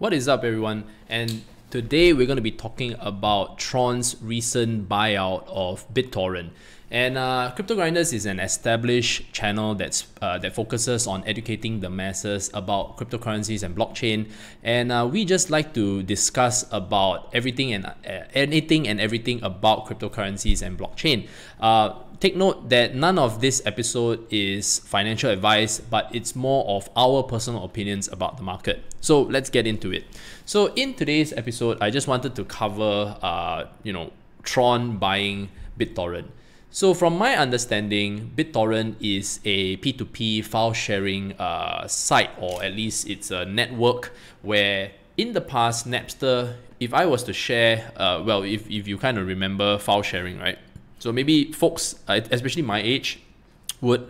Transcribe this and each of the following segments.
What is up, everyone? And today we're going to be talking about Tron's recent buyout of BitTorrent. And Crypto Grinders is an established channel that focuses on educating the masses about cryptocurrencies and blockchain. And we just like to discuss about everything and anything and everything about cryptocurrencies and blockchain. Take note that none of this episode is financial advice, but it's more of our personal opinions about the market. So let's get into it. So in today's episode, I just wanted to cover, Tron buying BitTorrent. So from my understanding, BitTorrent is a P2P file sharing site, or at least it's a network where in the past, Napster, if I was to share, if you kind of remember file sharing, right? So maybe folks, especially my age, would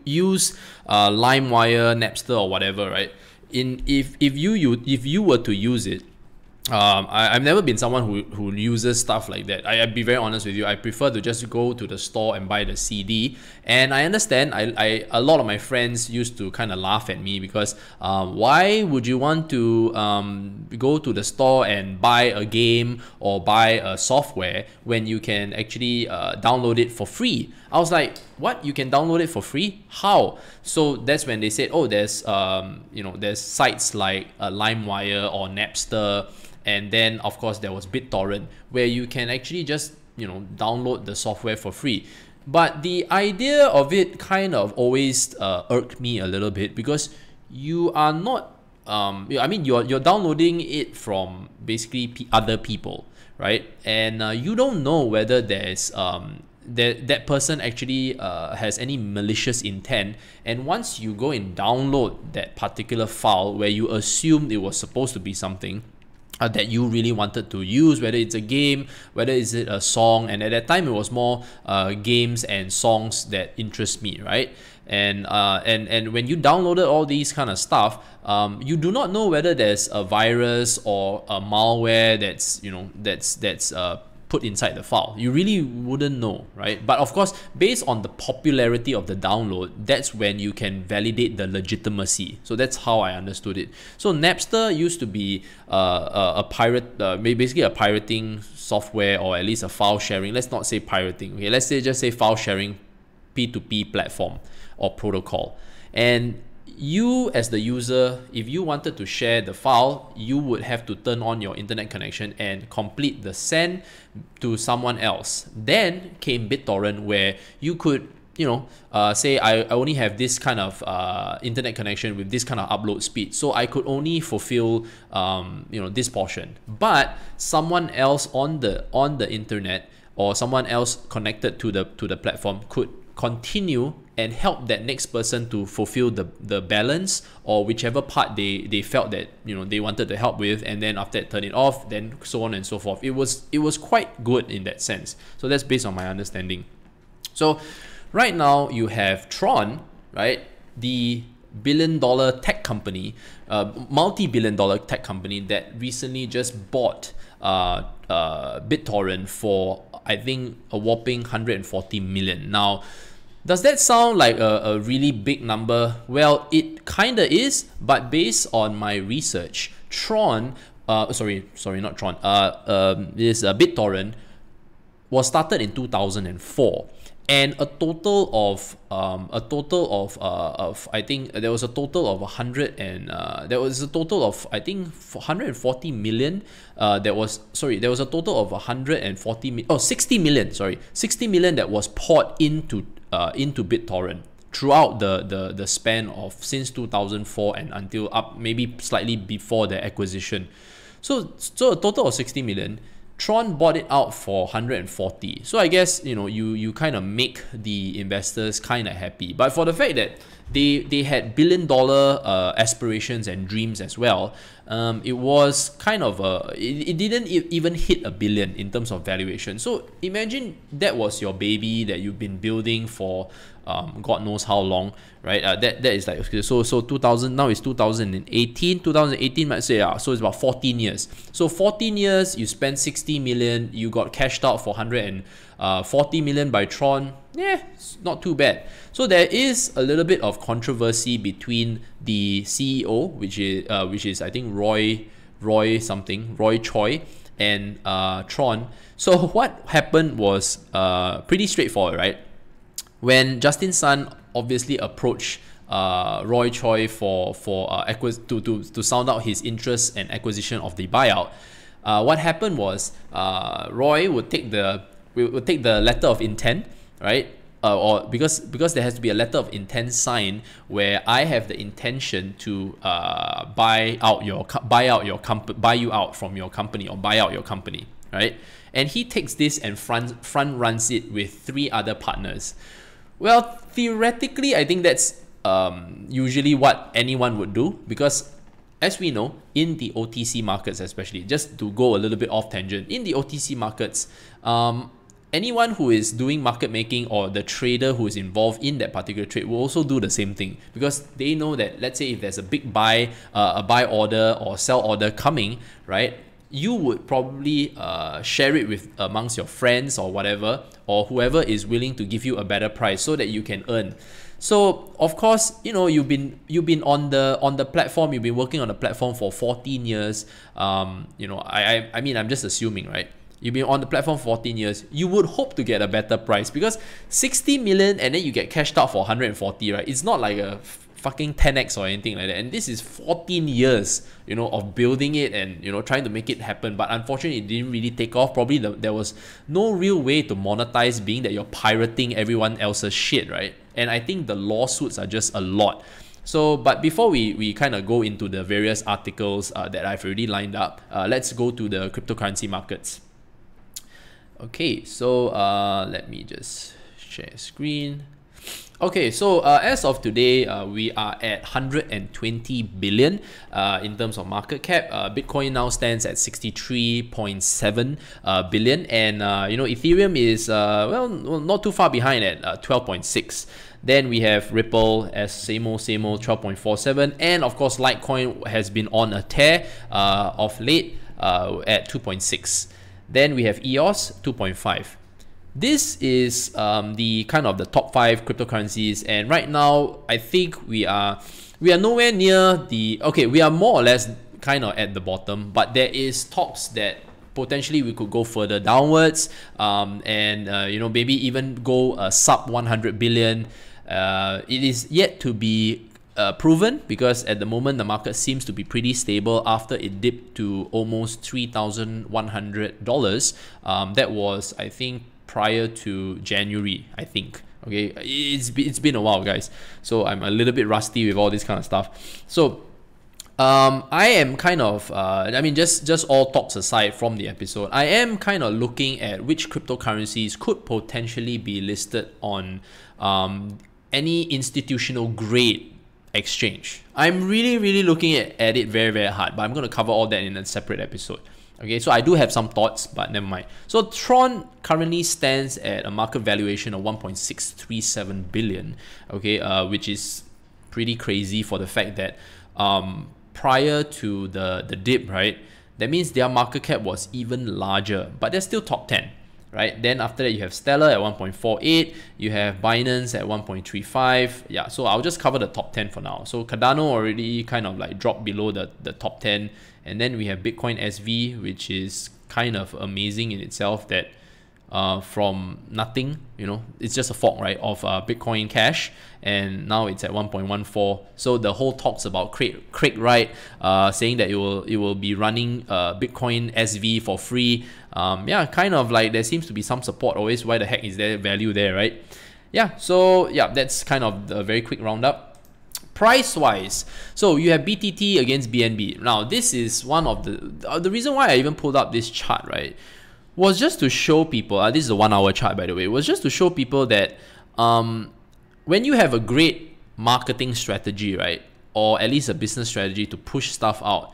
use LimeWire, Napster, or whatever, right? If you were to use it, I've never been someone who uses stuff like that. I'd be very honest with you. I prefer to just go to the store and buy the CD. And I understand. A lot of my friends used to kind of laugh at me because why would you want to go to the store and buy a game or buy a software when you can actually download it for free? I was like, what? You can download it for free? How? So that's when they said, oh, there's sites like LimeWire or Napster. And then, of course, there was BitTorrent, where you can actually just, download the software for free. But the idea of it kind of always irked me a little bit because you are not, you're downloading it from basically other people, right? And you don't know whether there's that person actually has any malicious intent. And once you go and download that particular file where you assumed it was supposed to be something that you really wanted to use, whether it's a game, whether it's a song, and at that time it was more games and songs that interest me, right? And when you downloaded all these kind of stuff, you do not know whether there's a virus or a malware that's put inside the file. You really wouldn't know, right? But of course, based on the popularity of the download, that's when you can validate the legitimacy. So that's how I understood it. So Napster used to be basically a pirating software, or at least a file sharing. Let's not say pirating. Okay, let's just say file sharing P2P platform or protocol. And you as the user, if you wanted to share the file, you would have to turn on your internet connection and complete the send to someone else. Then came BitTorrent, where you could say I only have this kind of internet connection with this kind of upload speed, so I could only fulfill this portion. But someone else on the internet, or someone else connected to the platform, could continue and help that next person to fulfill the balance, or whichever part they felt that they wanted to help with, and then after that turn it off, then so on and so forth. It was quite good in that sense. So that's based on my understanding. So right now you have Tron, right? The billion-dollar tech company, multi-billion-dollar tech company that recently just bought BitTorrent for, I think, a whopping 140 million. Now, does that sound like a really big number? Well, it kind of is, but based on my research, Tron, not Tron, BitTorrent was started in 2004. And a total of I think there was a total of 140 million. There was a total of 60 million. 60 million that was poured into BitTorrent throughout the span of since 2004 and until up maybe slightly before the acquisition. So a total of 60 million. Tron bought it out for 140. So I guess you kind of make the investors kind of happy. But for the fact that they had billion-dollar aspirations and dreams as well, it was kind of it didn't even hit a billion in terms of valuation. So imagine that was your baby that you've been building for God knows how long, right? That is like, okay, so 2000, now it's 2018 might say, so it's about 14 years. So 14 years, you spend 60 million, you got cashed out for 140 million by Tron. Yeah, it's not too bad. So there is a little bit of controversy between the CEO, which is I think Roy Choi, and Tron. So what happened was pretty straightforward, right? When Justin Sun obviously approached Roy Choi to sound out his interest and acquisition of the buyout, what happened was Roy would take the letter of intent, right? Or because there has to be a letter of intent signed where I have the intention to buy you out from your company, or buy out your company, right? And he takes this and front runs it with 3 other partners. Well, theoretically, I think that's usually what anyone would do, because as we know, in the OTC markets especially, just to go a little bit off tangent, in the OTC markets, anyone who is doing market making, or the trader who is involved in that particular trade, will also do the same thing, because they know that, let's say if there's a big buy order or sell order coming, right, you would probably share it with amongst your friends or whatever, or whoever is willing to give you a better price so that you can earn. So of course, you know, you've been on the platform, you've been working on the platform for 14 years. You know, I mean, I'm just assuming, right? You've been on the platform for 14 years, you would hope to get a better price, because 60 million and then you get cashed out for 140, right? It's not like a fucking 10x or anything like that. And this is 14 years, you know, of building it and, you know, trying to make it happen. But unfortunately, it didn't really take off. Probably there was no real way to monetize, being that you're pirating everyone else's shit, right? And I think the lawsuits are just a lot. So, but before we kind of go into the various articles that I've already lined up, let's go to the cryptocurrency markets. Okay, so let me just share screen. Okay, so as of today, we are at 120 billion in terms of market cap. Bitcoin now stands at 63.7 billion, and you know, Ethereum is well, not too far behind at 12.6. Then we have Ripple as same old 12.47, and of course Litecoin has been on a tear of late at 2.6. Then we have EOS 2.5. This is the kind of the top 5 cryptocurrencies, and right now I think we are nowhere near the, okay, we are more or less kind of at the bottom, but there is talks that potentially we could go further downwards, and you know, maybe even go sub 100 billion. It is yet to be proven, because at the moment the market seems to be pretty stable after it dipped to almost $3,100. That was, I think, prior to January, I think. Okay, it's been a while, guys, so I'm a little bit rusty with all this kind of stuff. So I am kind of I mean, just all talks aside from the episode, I am kind of looking at which cryptocurrencies could potentially be listed on any institutional grade exchange. I'm really looking at it very hard, but I'm going to cover all that in a separate episode. Okay, so I do have some thoughts, but never mind. So Tron currently stands at a market valuation of 1.637 billion, okay, which is pretty crazy for the fact that prior to the dip, right, that means their market cap was even larger, but they're still top 10. Right, then after that you have Stellar at 1.48, you have Binance at 1.35. Yeah, so I'll just cover the top 10 for now. So Cardano already kind of like dropped below the top 10, and then we have Bitcoin SV, which is kind of amazing in itself, that from nothing, you know, it's just a fork, right, of Bitcoin Cash, and now it's at 1.14. So the whole talks about Craig Wright saying that it will be running Bitcoin SV for free. Yeah, kind of like there seems to be some support always. Why the heck is there value there, right? Yeah, so yeah, that's kind of a very quick roundup. Price wise, so you have BTT against BNB. Now this is one of the reason why I even pulled up this chart, right, was just to show people, this is a 1 hour chart by the way, was just to show people that when you have a great marketing strategy, right, or at least a business strategy to push stuff out,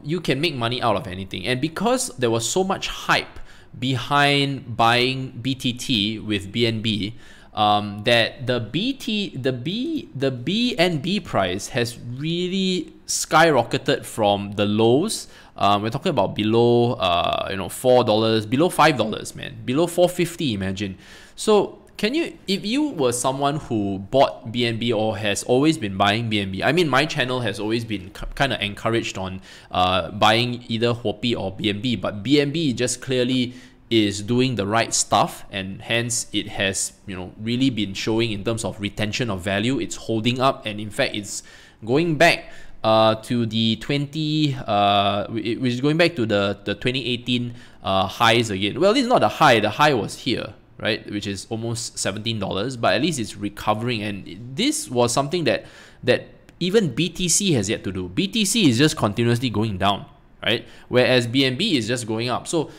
you can make money out of anything. And because there was so much hype behind buying BTT with BNB, that the BNB price has really skyrocketed from the lows. We're talking about below $4, below $5, man, below $4.50. Imagine. So can you, if you were someone who bought BNB or has always been buying BNB, I mean, my channel has always been kind of encouraged on buying either Huobi or BNB, but BNB just clearly is doing the right stuff, and hence it has really been showing in terms of retention of value. It's holding up, and in fact it's going back to the which is going back to the 2018 highs again. Well, this is not the high was here, right, which is almost $17, but at least it's recovering, and this was something that even BTC has yet to do. BTC is just continuously going down, right, whereas BNB is just going up. So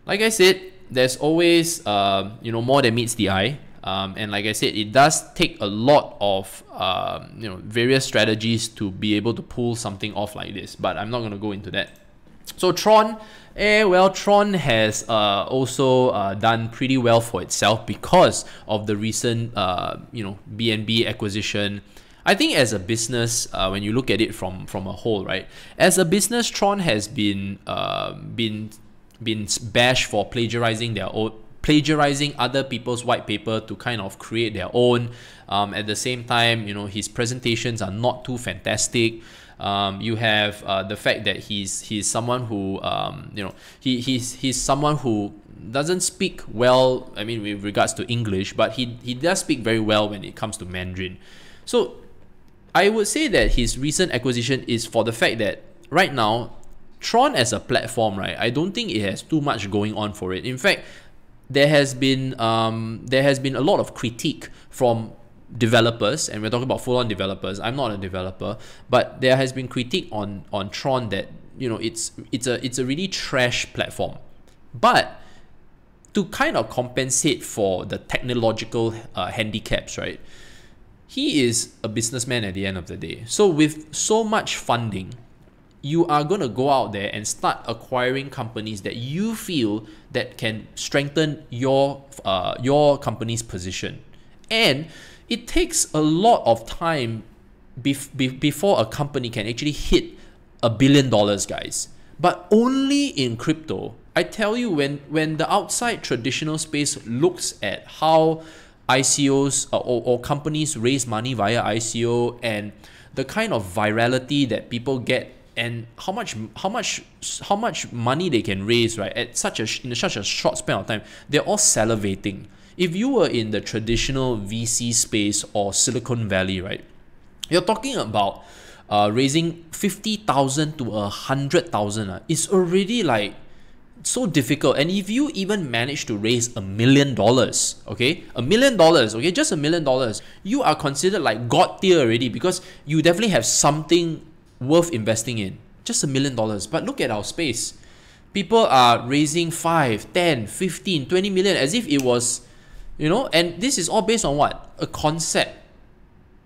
like I said, there's always more than meets the eye, and like I said, it does take a lot of various strategies to be able to pull something off like this, but I'm not going to go into that. So Tron, well, Tron has also done pretty well for itself because of the recent BNB acquisition. I think as a business, when you look at it from a whole, right, as a business, Tron has been bashed for plagiarizing other people's white paper to kind of create their own. At the same time, his presentations are not too fantastic. You have the fact that he's someone who he's someone who doesn't speak well, I mean, with regards to English, but he does speak very well when it comes to Mandarin. So I would say that his recent acquisition is for the fact that right now Tron as a platform, right, I don't think it has too much going on for it. In fact, there has been a lot of critique from developers, and we're talking about full-on developers. I'm not a developer, but there has been critique on Tron that it's a really trash platform. But to kind of compensate for the technological handicaps, right, he is a businessman at the end of the day. So with so much funding, you are going to go out there and start acquiring companies that you feel that can strengthen your company's position. And it takes a lot of time before a company can actually hit $1 billion, guys. But only in crypto. I tell you, when the outside traditional space looks at how ICOs or companies raise money via ICO, and the kind of virality that people get, and how much money they can raise, right, at in such a short span of time, they're all salivating. If you were in the traditional VC space or Silicon Valley, right, you're talking about raising 50,000 to 100,000. It's already like so difficult. And if you even manage to raise $1 million, okay, $1 million, okay, just $1 million, you are considered like God tier already, because you definitely have something worth investing in. Just $1 million. But look at our space. People are raising 5, 10, 15, 20 million as if it was, and this is all based on what? A concept.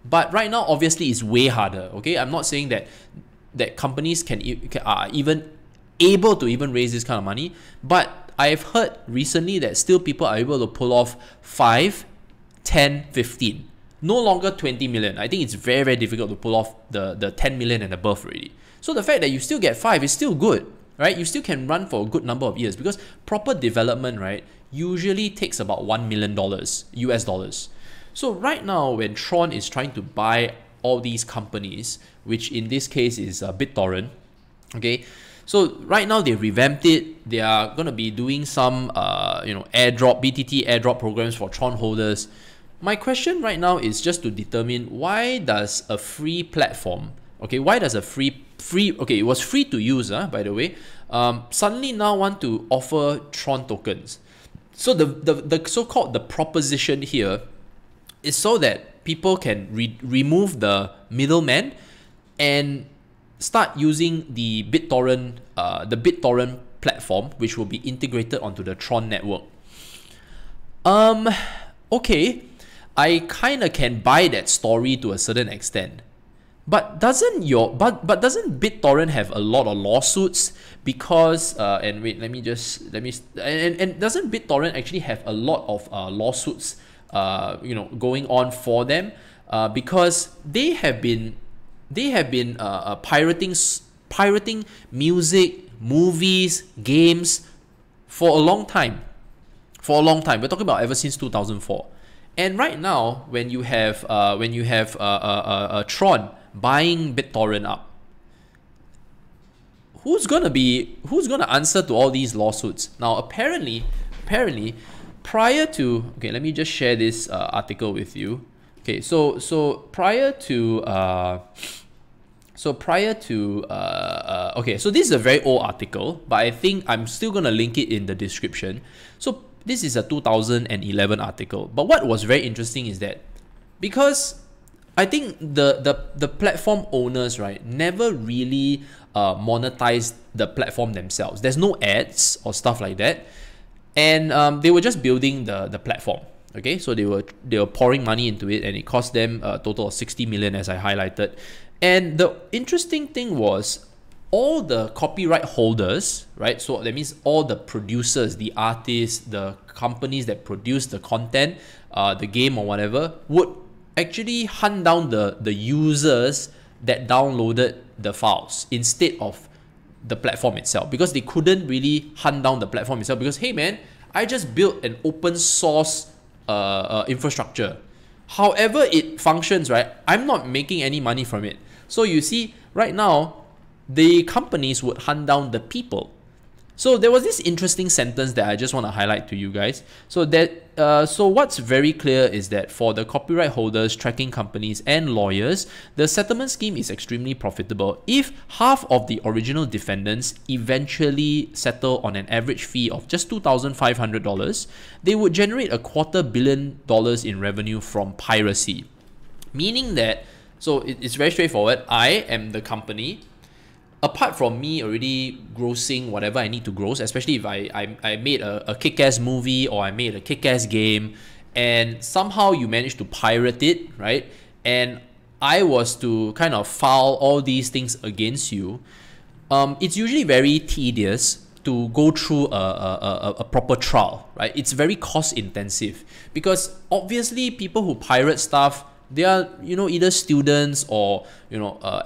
But right now, obviously, it's way harder. Okay, I'm not saying that companies are even able to even raise this kind of money, but I've heard recently that still people are able to pull off 5, 10, 15. No longer 20 million. I think it's very, very difficult to pull off the 10 million and above already. So the fact that you still get 5 is still good, right? You still can run for a good number of years, because proper development, right, usually takes about $1 million US dollars. So right now, when Tron is trying to buy all these companies, which in this case is BitTorrent, okay, so right now they revamped it. They are going to be doing some airdrop, BTT airdrop programs for Tron holders. My question right now is just to determine, why does a free platform, okay, why does a free, okay, it was free to use, by the way, suddenly now want to offer Tron tokens? So the so-called the proposition here is so that people can remove the middleman and start using the BitTorrent platform, which will be integrated onto the Tron network. Okay, I kind of can buy that story to a certain extent. But doesn't BitTorrent have a lot of lawsuits? Because and wait, let me and doesn't BitTorrent actually have a lot of lawsuits going on for them, because they have been pirating music, movies, games for a long time. We're talking about ever since 2004. And right now, when you have Tron buying BitTorrent up, who's gonna answer to all these lawsuits? Now, apparently, prior to, okay, let me just share this article with you. Okay, so prior to okay, so this is a very old article, but I think I'm still gonna link it in the description. So this is a 2011 article, but what was very interesting is that, because I think the platform owners, right, never really monetized the platform themselves. There's no ads or stuff like that, and they were just building the platform. Okay, so they were pouring money into it, and it cost them a total of 60 million, as I highlighted. And the interesting thing was, all the copyright holders, right? So that means all the producers, the artists, the companies that produce the content, the game or whatever, would actually hunt down the users that downloaded the files instead of the platform itself, because they couldn't really hunt down the platform itself, because, hey man, I just built an open source infrastructure. However it functions, right? I'm not making any money from it. So you see, right now, the companies would hunt down the people. So there was this interesting sentence that I just want to highlight to you guys. So what's very clear is that for the copyright holders, tracking companies, and lawyers, the settlement scheme is extremely profitable. If half of the original defendants eventually settle on an average fee of just $2,500, they would generate $250 million in revenue from piracy. Meaning that, so it's very straightforward. I am the company. Apart from me already grossing whatever I need to gross, especially if I made a kick-ass movie or I made a kick-ass game, and somehow you managed to pirate it, right? And I was to kind of file all these things against you, it's usually very tedious to go through a proper trial, right? It's very cost intensive, because obviously people who pirate stuff, they are, either students or,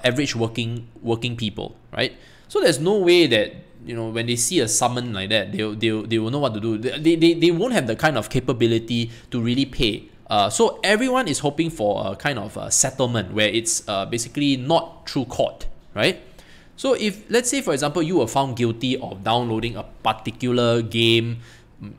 average working people, right? So there's no way that, when they see a summon like that, they will know what to do. They won't have the kind of capability to really pay. So everyone is hoping for a kind of a settlement where it's basically not through court, right? So if, let's say, for example, you were found guilty of downloading a particular game,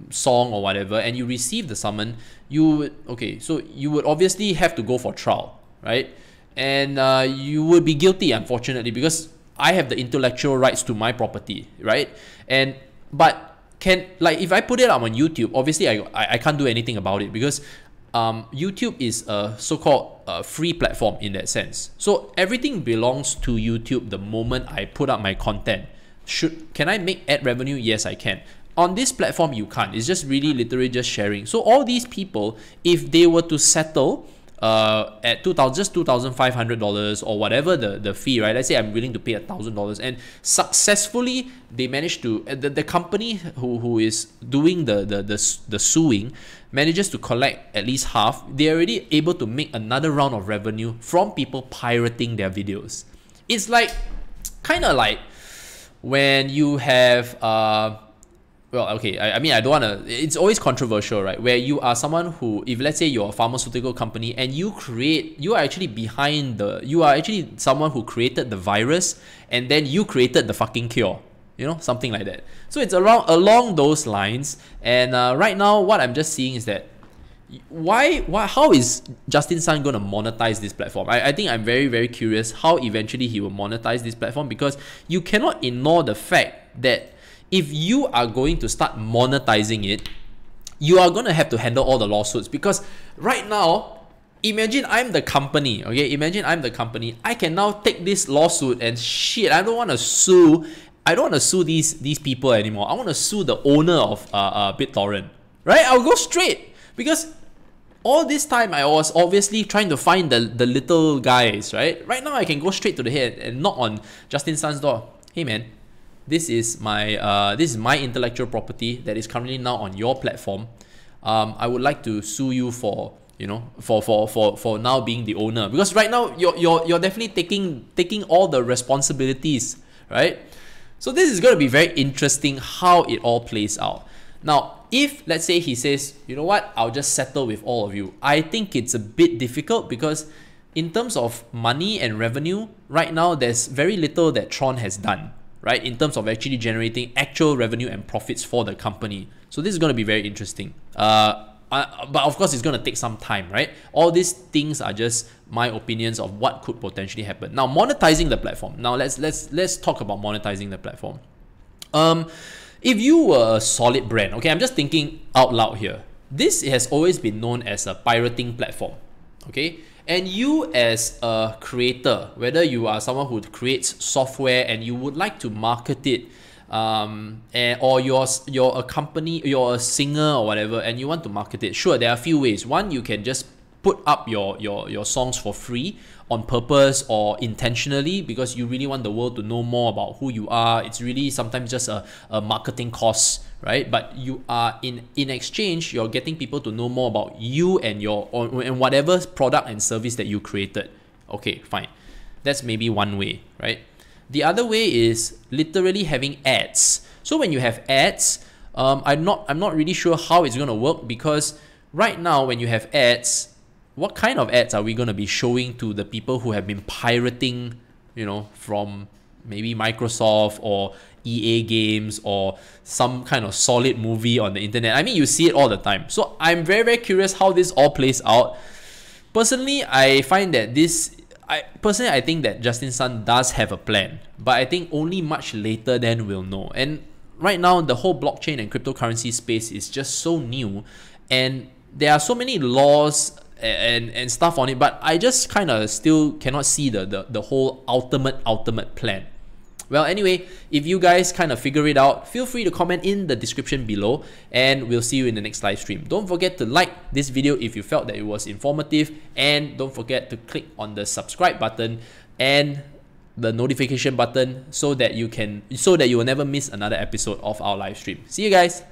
song or whatever, and you receive the summon, you would obviously have to go for trial, right? And you would be guilty, unfortunately, because I have the intellectual rights to my property, right? But if I put it up on YouTube, obviously I can't do anything about it, because YouTube is a so-called free platform in that sense. So everything belongs to YouTube the moment I put up my content. Can I make ad revenue? Yes, I can. On this platform, you can't. It's just really literally just sharing. So all these people, if they were to settle at $2,500 or whatever the fee, right? Let's say I'm willing to pay $1,000, and successfully they manage to, the company who is doing the suing manages to collect at least half. They're already able to make another round of revenue from people pirating their videos. It's like, kind of like when you have well, okay, I mean, I don't want to, it's always controversial, right? Where you are someone who, if let's say you're a pharmaceutical company and you are actually someone who created the virus, and then you created the fucking cure, something like that. So it's along those lines. And right now, what I'm just seeing is that, how is Justin Sun going to monetize this platform? I think I'm very, very curious how eventually he will monetize this platform, because you cannot ignore the fact that if you are going to start monetizing it, you are going to have to handle all the lawsuits. Because right now, imagine I'm the company, okay? Imagine I'm the company. I can now take this lawsuit and shit, I don't want to sue these people anymore. I want to sue the owner of BitTorrent, right? I'll go straight, because all this time I was obviously trying to find the little guys, right? Right now I can go straight to the head and knock on Justin Sun's door. Hey man, this is my intellectual property that is currently now on your platform. I would like to sue you for, you know, for now being the owner, because right now you're definitely taking all the responsibilities, right? So this is going to be very interesting how it all plays out. Now, if let's say he says, you know what, I'll just settle with all of you, I think it's a bit difficult, because in terms of money and revenue, right now there's very little that Tron has done, right, in terms of actually generating actual revenue and profits for the company. So this is going to be very interesting. But of course, it's going to take some time, right? All these things are just my opinions of what could potentially happen. Now, monetizing the platform. Now, let's talk about monetizing the platform. If you were a solid brand, okay, I'm just thinking out loud here. This has always been known as a pirating platform, okay? And you as a creator, whether you are someone who creates software and you would like to market it, or you're a company, you're a singer or whatever, and you want to market it, sure, there are a few ways. One, you can just put up your songs for free on purpose or intentionally, because you really want the world to know more about who you are. It's really sometimes just a marketing cost, right? But you are in exchange, you're getting people to know more about you and and whatever product and service that you created. Okay, fine. That's maybe one way, right? The other way is literally having ads. So when you have ads, I'm not really sure how it's going to work, because right now when you have ads, what kind of ads are we going to be showing to the people who have been pirating, you know, from maybe Microsoft or EA games or some kind of solid movie on the internet? I mean, you see it all the time. So I'm very, very curious how this all plays out. Personally, I find that I think that Justin Sun does have a plan, but I think only much later then we'll know. And right now, the whole blockchain and cryptocurrency space is just so new, and there are so many laws and stuff on it, but I just kind of still cannot see the whole ultimate plan. Well, anyway, if you guys kind of figure it out, feel free to comment in the description below, and we'll see you in the next live stream. Don't forget to like this video if you felt that it was informative, and don't forget to click on the subscribe button and the notification button so that you will never miss another episode of our live stream. See you guys.